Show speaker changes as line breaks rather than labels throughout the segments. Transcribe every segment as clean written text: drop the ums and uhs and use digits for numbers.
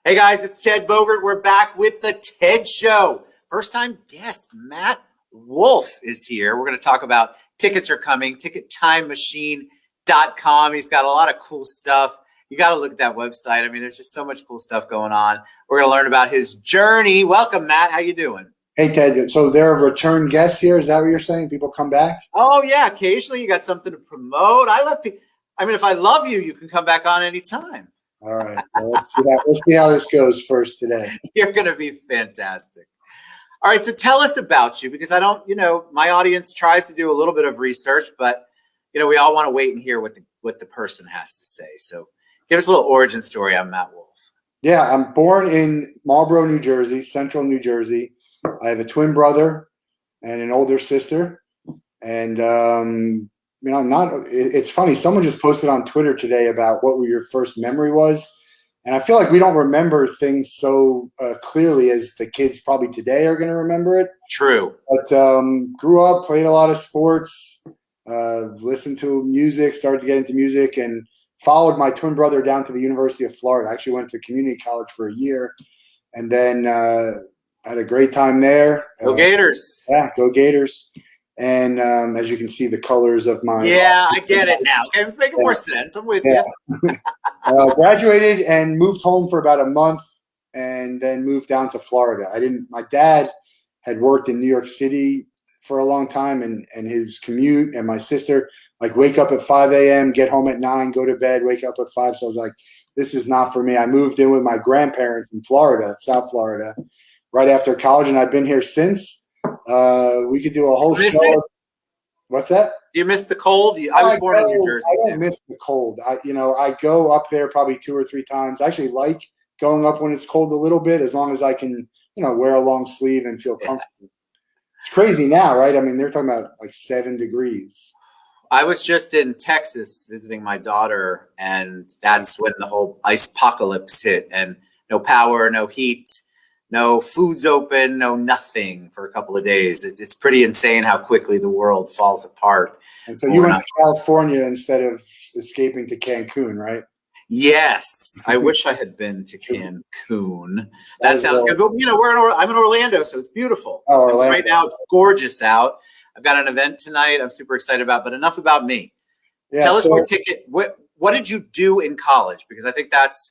Hey guys, it's Ted Bogert. We're back with the TED Show. First time guest, Matt Wolff is here. We're going to talk about tickets are coming, tickettimemachine.com. He's got a lot of cool stuff. You got to look at that website. I mean, there's just so much cool stuff going on. We're going to learn about his journey. Welcome, Matt. How you doing?
Hey, Ted. So there are return guests here. Is that what you're saying? People come back?
Oh, yeah. Occasionally you got something to promote. If I love you, you can come back on anytime.
All right. Well, let's see how this goes first today.
You're going to be fantastic. All right. So tell us about you, because my audience tries to do a little bit of research, but, we all want to wait and hear what the person has to say. So give us a little origin story on Matt Wolff.
Yeah. I'm born in Marlboro, New Jersey, central New Jersey. I have a twin brother and an older sister. And, it's funny. Someone just posted on Twitter today about what your first memory was. And I feel like we don't remember things so clearly as the kids probably today are going to remember it.
True.
But grew up, played a lot of sports, listened to music, started to get into music, and followed my twin brother down to the University of Florida. I actually went to community college for a year and then had a great time there.
Go Gators.
Yeah, go Gators. And as you can see, the colors of my
I get it now. Okay, it's making more sense. I'm with you.
Graduated and moved home for about a month, and then moved down to Florida. My dad had worked in New York City for a long time, and his commute, and my sister wake up at 5 a.m., get home at 9, go to bed, wake up at 5. So I was like, this is not for me. I moved in with my grandparents in Florida, South Florida, right after college, and I've been here since. We could do a whole show. What's that?
You miss the cold? I was born in New Jersey.
I don't miss the cold. I go up there probably 2 or 3 times. I actually like going up when it's cold a little bit, as long as I can, wear a long sleeve and feel comfortable. It's crazy now, right? I mean, they're talking about 7 degrees.
I was just in Texas visiting my daughter, and that's when the whole ice apocalypse hit, and no power, no heat. No food's open, no nothing for a couple of days. It's pretty insane how quickly the world falls apart.
And so you went to California instead of escaping to Cancun, right?
Yes. I wish I had been to Cancun. That sounds good. But, I'm in Orlando, so it's beautiful.
Oh, Orlando.
Right now it's gorgeous out. I've got an event tonight I'm super excited about, but enough about me. Yeah, Tell us your ticket. What did you do in college? Because I think that's,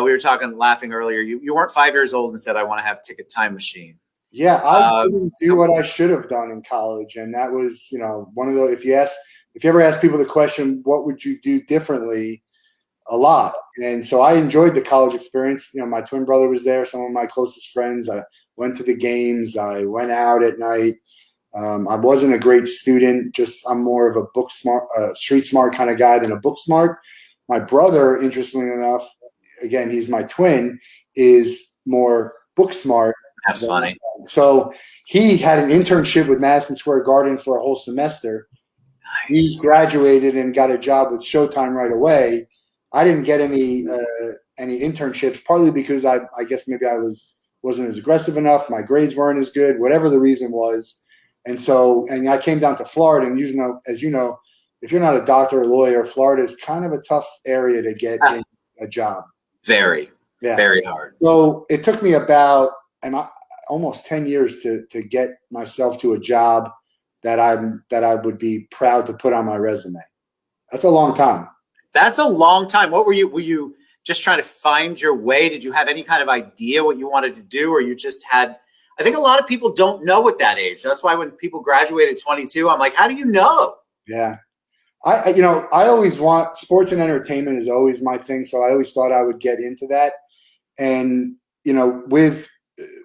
we were laughing earlier. You weren't 5 years old and said, I want to have Ticket Time Machine.
Yeah, I didn't do what I should have done in college. And that was, one of the, if you ever ask people the question, what would you do differently? A lot. And so I enjoyed the college experience. My twin brother was there, some of my closest friends. I went to the games. I went out at night. I wasn't a great student. I'm more of a book smart, street smart kind of guy than a book smart. My brother, interestingly enough, again, he's my twin, is more book smart.
That's funny.
So he had an internship with Madison Square Garden for a whole semester. Nice. He graduated and got a job with Showtime right away. I didn't get any internships, partly because I guess maybe I wasn't as aggressive enough. My grades weren't as good, whatever the reason was. And I came down to Florida, and as you know, if you're not a doctor or lawyer, Florida is kind of a tough area to get in a job.
Very hard.
So it took me about almost 10 years to get myself to a job that I would be proud to put on my resume. That's a long time.
That's a long time. What were you just trying to find your way? Did you have any kind of idea what you wanted to do, or you just had? I think a lot of people don't know at that age. That's why when people graduate at 22, I'm like, how do you know?
Yeah. I always want sports and entertainment is always my thing. So I always thought I would get into that. And, with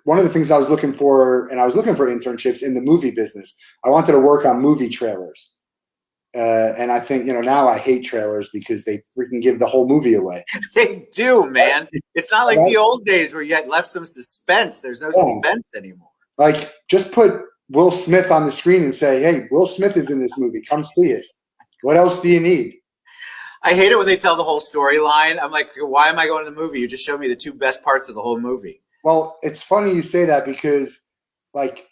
one of the things I was looking for, and I was looking for internships in the movie business. I wanted to work on movie trailers. And I think, now I hate trailers because they freaking give the whole movie away.
They do, man. It's not like the old days where you had left some suspense. There's no suspense anymore.
Just put Will Smith on the screen and say, hey, Will Smith is in this movie. Come see it. What else do you need?
I hate it when they tell the whole storyline. I'm like, why am I going to the movie? You just showed me the 2 best parts of the whole movie.
Well, it's funny you say that because, what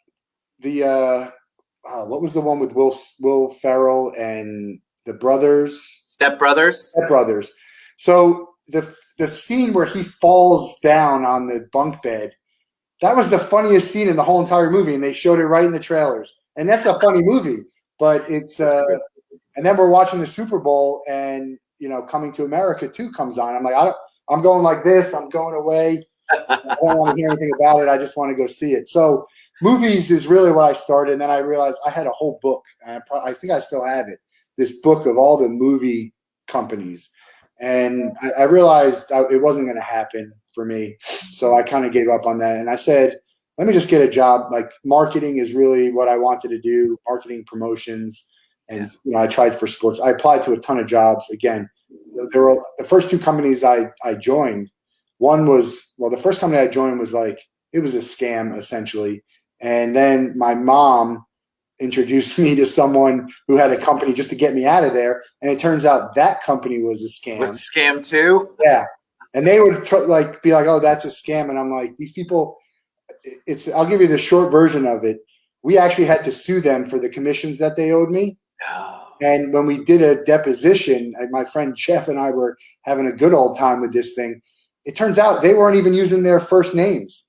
was the one with Will Ferrell and the brothers?
Step Brothers.
Step Brothers. So the the scene where he falls down on the bunk bed, that was the funniest scene in the whole entire movie, and they showed it right in the trailers. And that's a funny movie, but it's and then we're watching the Super Bowl, and Coming to America 2 comes on. I'm like, I'm going like this. I'm going away. I don't want to hear anything about it. I just want to go see it. So movies is really what I started, and then I realized I had a whole book, and I think I still have it. This book of all the movie companies, and I realized it wasn't going to happen for me. So I kind of gave up on that, and I said, let me just get a job. Like, marketing is really what I wanted to do, marketing, promotions. And I tried for sports. I applied to a ton of jobs. Again, there were the first 2 companies I joined. One was, the first company I joined was it was a scam essentially. And then my mom introduced me to someone who had a company just to get me out of there. And it turns out that company was a scam.
Was a scam too?
Yeah. And they would be like, oh, that's a scam. And I'm like, these people, I'll give you the short version of it. We actually had to sue them for the commissions that they owed me.
No.
And when we did a deposition, my friend Jeff and I were having a good old time with this thing. It turns out they weren't even using their first names.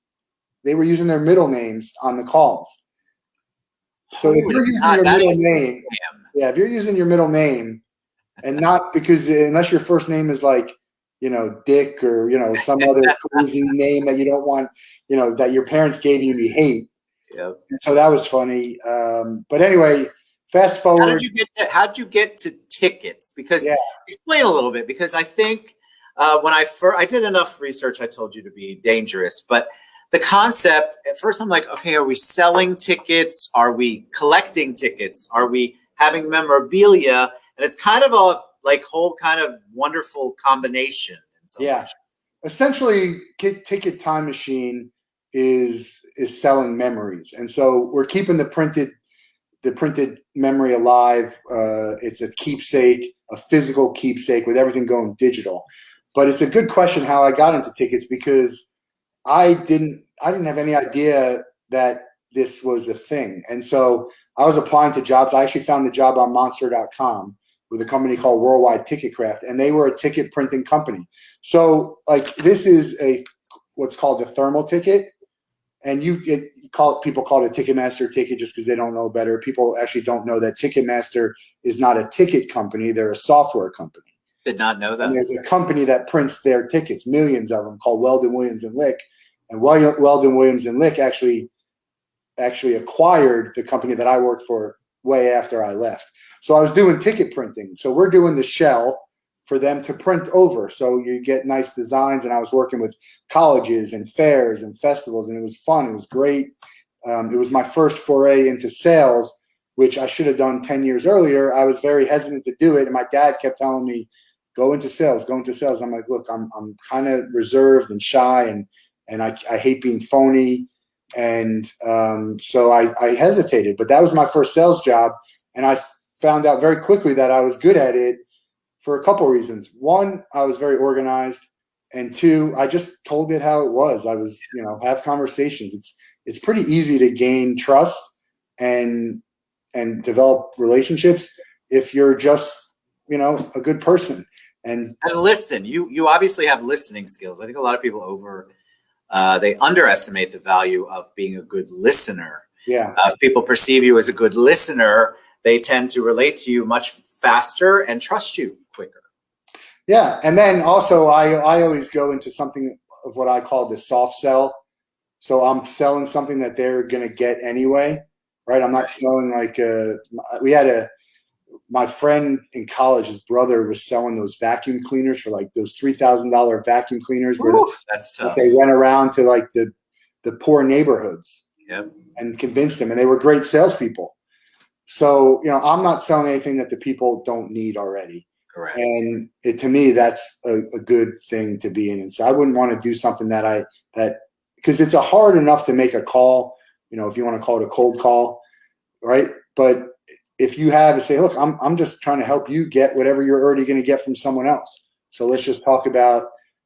They were using their middle names on the calls. So if you're using your middle name, if you're using your middle name, and not because unless your first name is Dick or some other crazy name that you don't want, that your parents gave you and you hate.
Yep.
And so that was funny. But anyway, fast forward.
How did you get to tickets? Because explain a little bit. Because I think when I did enough research, I told you to be dangerous. But the concept at first, I'm like, okay, are we selling tickets? Are we collecting tickets? Are we having memorabilia? And it's kind of a whole kind of wonderful combination.
Essentially, Ticket Time Machine is selling memories, and so we're keeping the printed memory alive. It's a keepsake, a physical keepsake with everything going digital. But it's a good question how I got into tickets, because I didn't have any idea that this was a thing. And so I was applying to jobs. I actually found the job on monster.com with a company called Worldwide Ticketcraft, and they were a ticket printing company. So this is what's called a thermal ticket, and people call it a Ticketmaster ticket just because they don't know better. People actually don't know that Ticketmaster is not a ticket company; they're a software company.
Did not know that.
And there's a company that prints their tickets, millions of them, called Weldon Williams and Lick. And Weldon Williams and Lick actually acquired the company that I worked for way after I left. So I was doing ticket printing. So we're doing the shell for them to print over. So you get nice designs. And I was working with colleges and fairs and festivals, and it was fun. It was great. It was my first foray into sales, which I should have done 10 years earlier. I was very hesitant to do it. And my dad kept telling me, go into sales. I'm like, look, I'm kind of reserved and shy, and I hate being phony. And so I hesitated, but that was my first sales job. And I found out very quickly that I was good at it for a couple of reasons. One, I was very organized. And 2, I just told it how it was. I was, have conversations. It's pretty easy to gain trust and develop relationships if you're just, a good person. And
listen, you obviously have listening skills. I think a lot of people they underestimate the value of being a good listener.
Yeah.
If people perceive you as a good listener, they tend to relate to you much faster and trust you quicker.
Yeah. And then also I always go into something of what I call the soft sell. So I'm selling something that they're going to get anyway, right? I'm not selling my friend in college, his brother was selling those vacuum cleaners for those $3,000 vacuum cleaners.
That's tough.
They went around to the poor neighborhoods and convinced them, and they were great salespeople. So, I'm not selling anything that the people don't need already.
Correct.
And to me, that's a good thing to be in. And so I wouldn't want to do something because it's hard enough to make a call, if you want to call it a cold call, right? But if you have to say, look, I'm just trying to help you get whatever you're already going to get from someone else. So let's just talk about,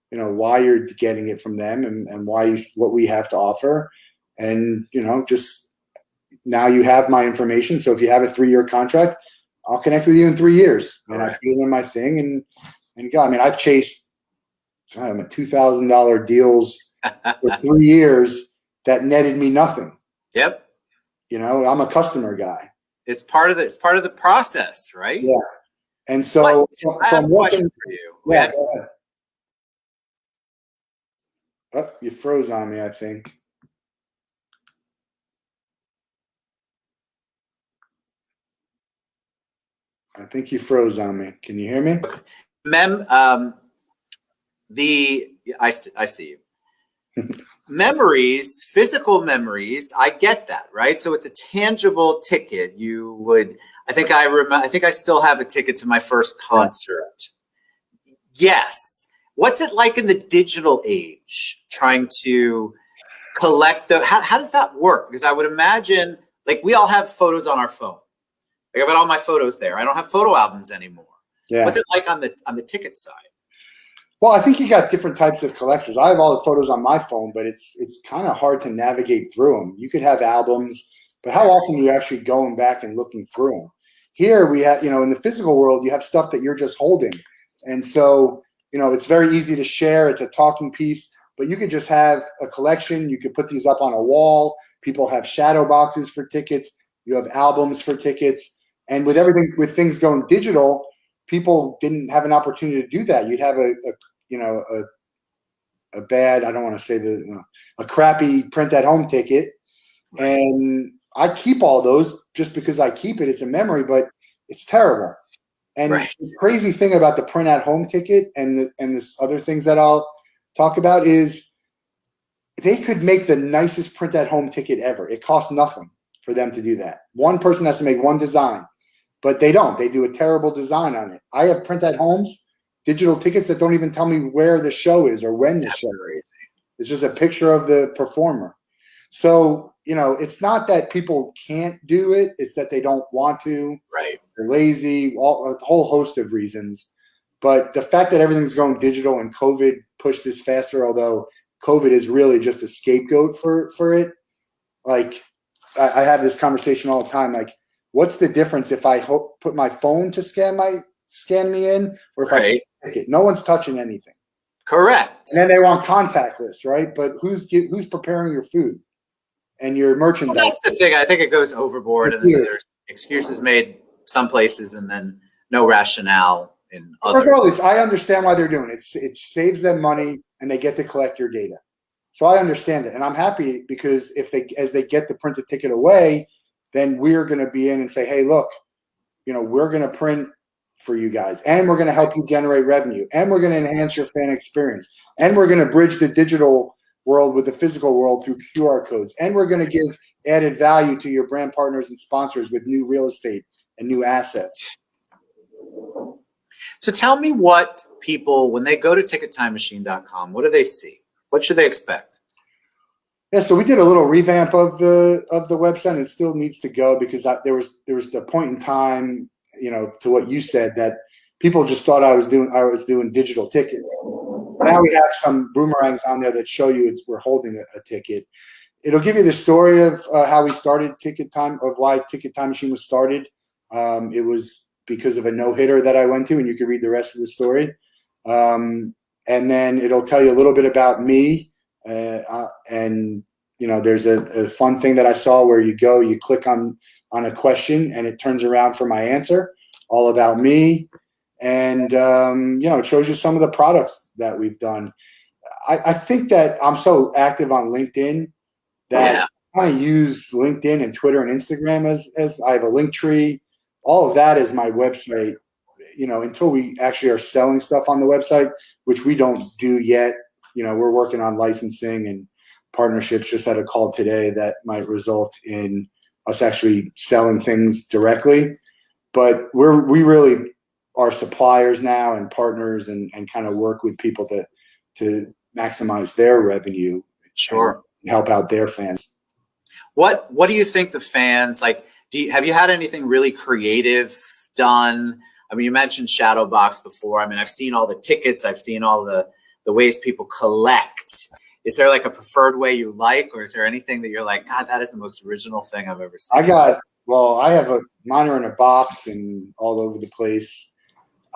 why you're getting it from them and what we have to offer. And, just now you have my information. So if you have a 3-year contract, I'll connect with you in 3 years. And I put it in my thing and go. I mean, I've chased I'm at $2,000 deals for 3 years that netted me nothing.
Yep.
You know, I'm a customer guy.
It's part of the process, right?
Yeah. And so,
I have a question for you.
Yeah, go ahead. Oh, you froze on me, I think. I think you froze on me. Can you hear me?
I see you. Memories, physical memories, I get that, right? So it's a tangible ticket. I think I still have a ticket to my first concert. Yes. What's it like in the digital age, trying to collect how does that work? Because I would imagine, like, we all have photos on our phone. Like, I've got all my photos there. I don't have photo albums anymore.
Yeah.
What's it like on the ticket side?
Well, I think you got different types of collectors. I have all the photos on my phone, but it's kind of hard to navigate through them. You could have albums, but how often are you actually going back and looking through them? Here we have, in the physical world, you have stuff that you're just holding. And so, it's very easy to share. It's a talking piece, but you could just have a collection. You could put these up on a wall. People have shadow boxes for tickets. You have albums for tickets. And with everything, with things going digital, people didn't have an opportunity to do that. You'd have a bad, I don't want to say a crappy print at home ticket. Right. And I keep all those just because I keep it. It's a memory, but it's terrible. And right. The crazy thing about the print at home ticket and this other things that I'll talk about is they could make the nicest print at home ticket ever. It costs nothing for them to do that. One person has to make one design. But they don't. They do a terrible design on it. I have print at homes, digital tickets that don't even tell me where the show is or when the show is. It's just a picture of the performer. So, it's not that people can't do it. It's that they don't want to.
Right.
They're lazy, a whole host of reasons. But the fact that everything's going digital and COVID pushed this faster, although COVID is really just a scapegoat for it. Like, I have this conversation all the time. Like, what's the difference if I put my phone to scan me in, or if I pick it? No one's touching anything.
Correct.
And then they want contactless, right? But who's preparing your food and your merchandise?
Well, that's the thing. I think it goes overboard, and there's excuses made some places, and then no rationale in others.
Regardless, I understand why they're doing it. It saves them money, and they get to collect your data. So I understand it, and I'm happy because as they get the printed ticket away, then we're going to be in and say, hey, look, we're going to print for you guys, and we're going to help you generate revenue, and we're going to enhance your fan experience, and we're going to bridge the digital world with the physical world through QR codes, and we're going to give added value to your brand partners and sponsors with new real estate and new assets.
So tell me what people, when they go to tickettimemachine.com, what do they see? What should they expect?
Yeah, so we did a little revamp of the website. It still needs to go because there was the point in time, to what you said, that people just thought I was doing digital tickets. Now we have some boomerangs on there that show you we're holding a ticket. It'll give you the story of how we started Ticket Time, of why Ticket Time Machine was started. It was because of a no-hitter that I went to, and you can read the rest of the story. And then it'll tell you a little bit about me. And there's a fun thing that I saw where you click on a question and it turns around for my answer, all about me. And, it shows you some of the products that we've done. I think that I'm so active on LinkedIn that I kind of use LinkedIn and Twitter and Instagram as I have a link tree. All of that is my website, until we actually are selling stuff on the website, which we don't do yet. We're working on licensing and partnerships. Just had a call today that might result in us actually selling things directly. But we really are suppliers now and partners and kind of work with people to maximize their revenue.
Sure.
And help out their fans.
What do you think the fans like? Have you had anything really creative done? I mean, you mentioned Shadowbox before. I mean, I've seen all the tickets. I've seen all the ways people collect. Is there like a preferred way you like, or is there anything that you're like, God, that is the most original thing I've ever seen?
I have mine are in a box and all over the place.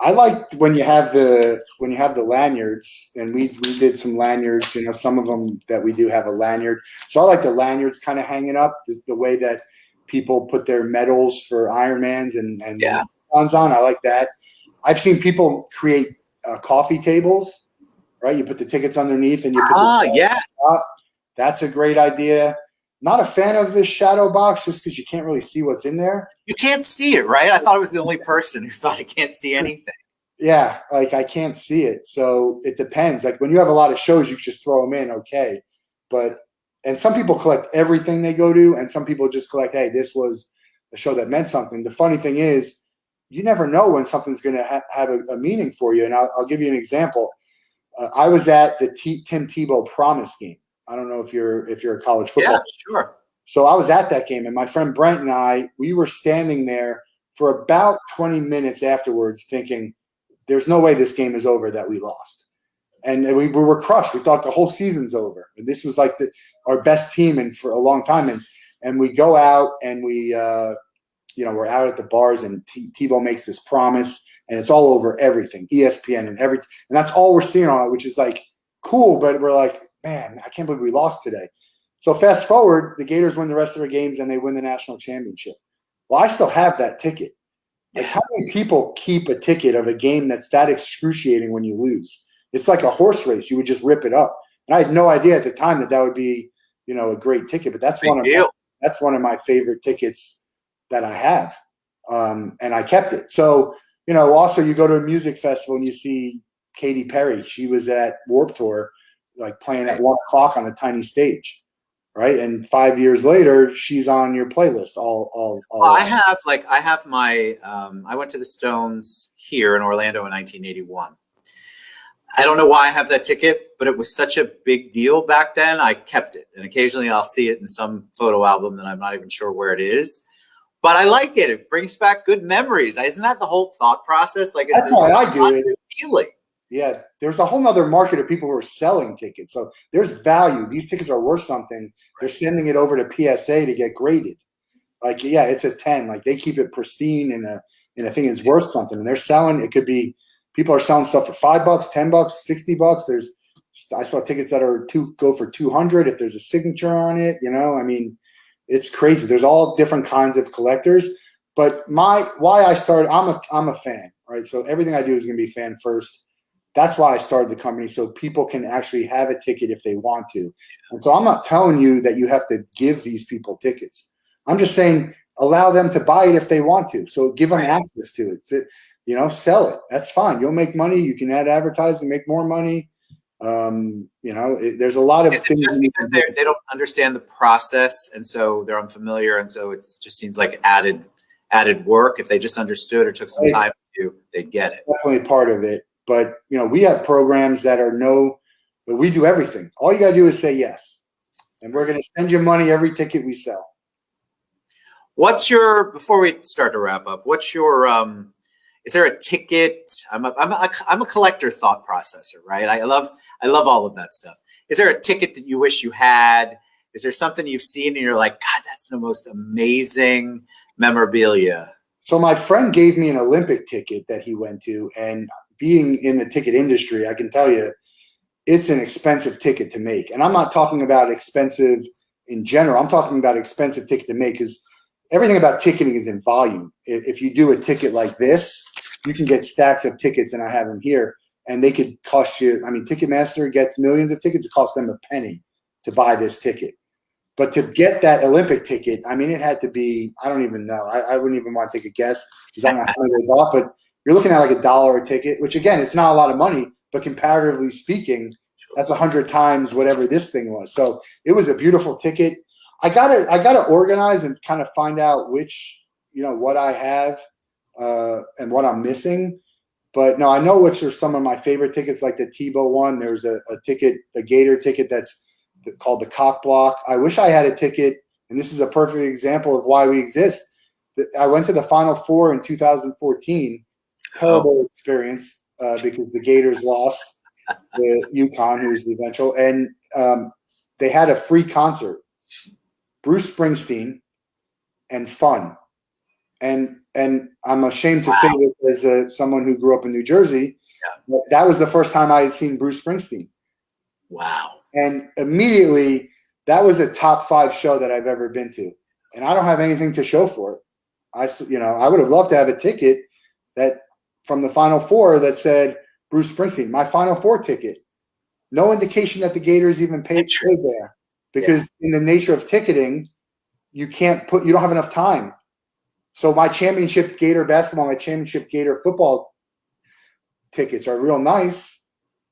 I like when you have the lanyards, and we did some lanyards. You know, some of them that we do have a lanyard. So I like the lanyards kind of hanging up the way that people put their medals for Ironmans and
Yeah.
on. I like that. I've seen people create coffee tables. Right, you put the tickets underneath, and you put
Yes.
up. That's a great idea. Not a fan of this shadow box just because you can't really see what's in there.
You can't see it, right? I thought I was the only person who thought I can't see anything.
Yeah, like I can't see it. So it depends. Like when you have a lot of shows, you just throw them in, okay. And some people collect everything they go to, and some people just collect, hey, this was a show that meant something. The funny thing is, you never know when something's going to have a meaning for you. And I'll give you an example. I was at the Tim Tebow promise game. I don't know if you're a college football.
Yeah, sure.
So I was at that game, and my friend Brent and I, we were standing there for about 20 minutes afterwards thinking, there's no way this game is over that we lost. And we were crushed. We thought the whole season's over. And this was like our best team for a long time. And we go out, and we're out at the bars, and Tebow makes this promise, and it's all over everything, ESPN and everything. And that's all we're seeing on it, which is like cool, but we're like, man, I can't believe we lost today. So fast forward, the Gators win the rest of their games, and they win the national championship. Well, I still have that ticket. Like, how many people keep a ticket of a game that's that excruciating when you lose? It's like a horse race. You would just rip it up. And I had no idea at the time that would be, a great ticket. But that's one of my favorite tickets that I have, and I kept it. So, also you go to a music festival and you see Katy Perry. She was at Warped Tour, like playing at 1:00 on a tiny stage, right? And 5 years later, she's on your playlist. Well,
I have my. I went to the Stones here in Orlando in 1981. I don't know why I have that ticket, but it was such a big deal back then. I kept it, and occasionally I'll see it in some photo album that I'm not even sure where it is. But I like it. It brings back good memories. Isn't that the whole thought process? Like,
that's why I do it.
Feeling.
Yeah, there's a whole nother market of people who are selling tickets. So there's value. These tickets are worth something. They're sending it over to PSA to get graded. Like, yeah, it's a 10. Like, they keep it pristine in a thing that's worth something. And they're selling. It could be people are selling stuff for $5, $10, $60. I saw tickets that go for $200 if there's a signature on it. I mean, it's crazy. There's all different kinds of collectors. But why I started, I'm a fan, right? So everything I do is going to be fan first. That's why I started the company, so people can actually have a ticket if they want to. And so I'm not telling you that you have to give these people tickets. I'm just saying allow them to buy it if they want to. So give them access to it. Sell it. That's fine. You'll make money. You can add advertising, make more money. There's a lot of things.
Just because they don't understand the process, and so they're unfamiliar, and so it just seems like added work. If they just understood or took some time to do, they'd get it.
Definitely part of it. But, we have programs that but we do everything. All you got to do is say yes. And we're going to send you money every ticket we sell.
Before we start to wrap up, is there a ticket? I'm a collector thought processor, right? I love all of that stuff. Is there a ticket that you wish you had? Is there something you've seen and you're like, God, that's the most amazing memorabilia?
So my friend gave me an Olympic ticket that he went to, and being in the ticket industry, I can tell you it's an expensive ticket to make. And I'm not talking about expensive in general. I'm talking about expensive ticket to make because everything about ticketing is in volume. If you do a ticket like this, you can get stacks of tickets, and I have them here, and they could cost you. I mean, Ticketmaster gets millions of tickets. It costs them a penny to buy this ticket. But to get that Olympic ticket, I mean, it had to be, I don't even know. I wouldn't even want to take a guess because I don't know how many they bought, but you're looking at like $1 a ticket, which again, it's not a lot of money, but comparatively speaking, that's 100 times whatever this thing was. So it was a beautiful ticket. I gotta organize and kind of find out which, what I have and what I'm missing. But no, I know which are some of my favorite tickets, like the Tebow one. There's a Gator ticket that's called the Cock Block. I wish I had a ticket, and this is a perfect example of why we exist. I went to the Final Four in 2014. Terrible experience because the Gators lost the UConn, who was the eventual, and they had a free concert, Bruce Springsteen, and Fun. And and I'm ashamed to say this as someone who grew up in New Jersey, that was the first time I had seen Bruce Springsteen.
Wow.
And immediately, that was a top 5 show that I've ever been to. And I don't have anything to show for it. I would have loved to have a ticket that from the Final Four that said Bruce Springsteen, my Final Four ticket. No indication that the Gators even paid there, because in the nature of ticketing, you don't have enough time. So my championship Gator basketball, my championship Gator football tickets are real nice,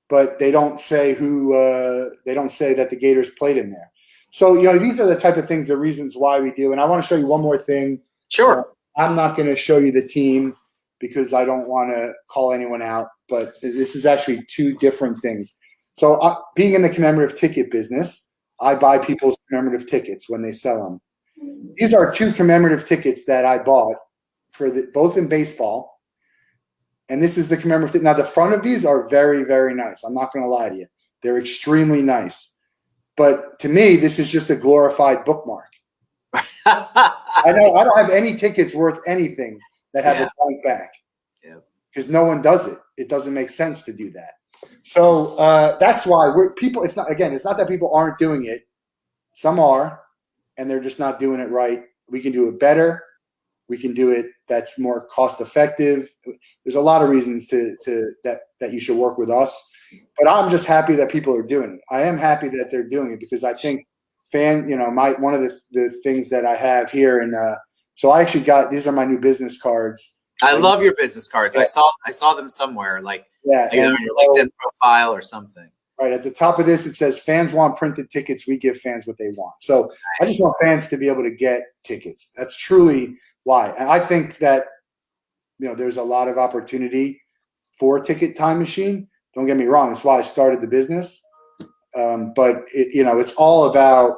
but they don't say they don't say that the Gators played in there. So, these are the type of things, the reasons why we do. And I want to show you one more thing.
Sure.
I'm not going to show you the team because I don't want to call anyone out, but this is actually 2 different things. So being in the commemorative ticket business, I buy people's commemorative tickets when they sell them. These are 2 commemorative tickets that I bought for both in baseball. And this is the commemorative ticket. Now, the front of these are very, very nice. I'm not going to lie to you. They're extremely nice. But to me, this is just a glorified bookmark. I know I don't have any tickets worth anything that have a blank back, because no one does it. It doesn't make sense to do that. So that's why it's not that people aren't doing it. Some are, and they're just not doing it right. We can do it better. We can do it that's more cost effective. There's a lot of reasons that you should work with us. But I'm just happy that people are doing it. I am happy that they're doing it, because I think one of the things that I have here, and so I actually these are my new business cards.
I love your business cards. Yeah. I saw them somewhere, like either on your LinkedIn profile or something.
Right at the top of this, it says, "Fans want printed tickets. We give fans what they want." So nice. I just want fans to be able to get tickets. That's truly why, and I think that there's a lot of opportunity for Ticket Time Machine. Don't get me wrong; that's why I started the business. But it's all about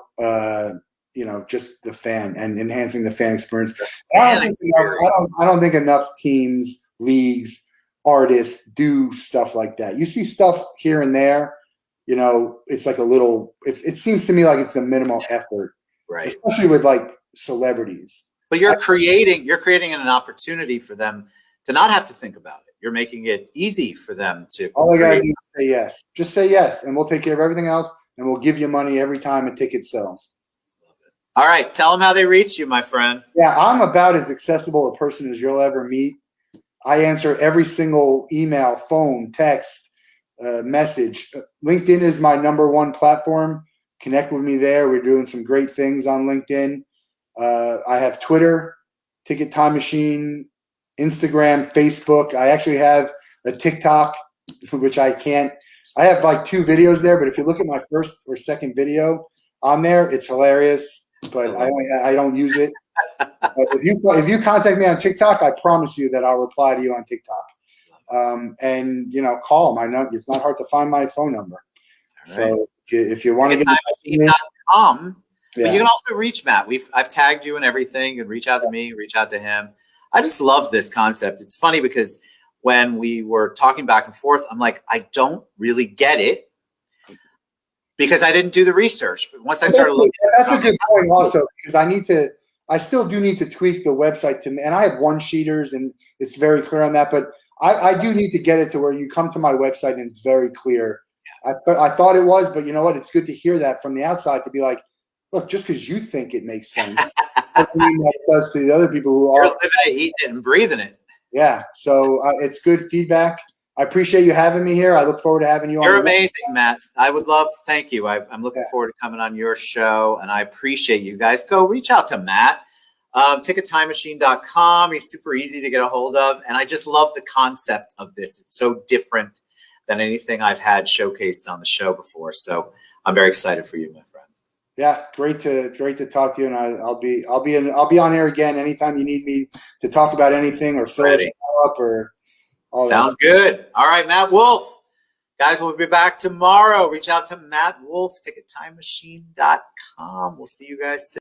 just the fan and enhancing the fan experience. I don't think enough teams, leagues, artists do stuff like that. You see stuff here and there. It's like it seems to me like it's the minimal effort,
right?
Especially with like celebrities.
But you're creating an opportunity for them to not have to think about it. You're making it easy for them to.
All they gotta do is say yes. Just say yes, and we'll take care of everything else, and we'll give you money every time a ticket sells.
All right, tell them how they reach you, my friend.
Yeah, I'm about as accessible a person as you'll ever meet. I answer every single email, phone, text, message. LinkedIn is my #1 platform. Connect with me there. We're doing some great things on LinkedIn. I have Twitter, Ticket Time Machine, Instagram, Facebook. I actually have a TikTok, which I have like 2 videos there, but if you look at my first or second video on there, it's hilarious, but I don't use it. If you contact me on TikTok, I promise you that I'll reply to you on TikTok. And call my number. It's not hard to find my phone number. Right. So if you want to get
but you can also reach Matt. I've tagged you and everything. You can reach out to me, reach out to him. I just love this concept. It's funny because when we were talking back and forth, I'm like, I don't really get it because I didn't do the research. But once I started looking,
that's a good point also, because I still do need to tweak the website and I have one-sheeters and it's very clear on that, but I do need to get it to where you come to my website and it's very clear. I thought it was, but you know what? It's good to hear that from the outside, to be like, look, just because you think it makes sense doesn't mean that it does to the other people who are
living it, eating it, and breathing it.
Yeah, so it's good feedback. I appreciate you having me here. I look forward to having you on.
You're amazing, Matt. I would love – thank you. I'm looking forward to coming on your show, and I appreciate you guys. Go reach out to Matt. TicketTimeMachine.com. He's super easy to get a hold of, and I just love the concept of this. It's so different than anything I've had showcased on the show before, so I'm very excited for you, my friend.
Yeah, great to talk to you, and I'll be on air again anytime you need me to talk about anything or fill it up or all that.
Sounds good. All right, Matt Wolff. Guys, we'll be back tomorrow. Reach out to Matt Wolff, TicketTimeMachine.com. We'll see you guys soon.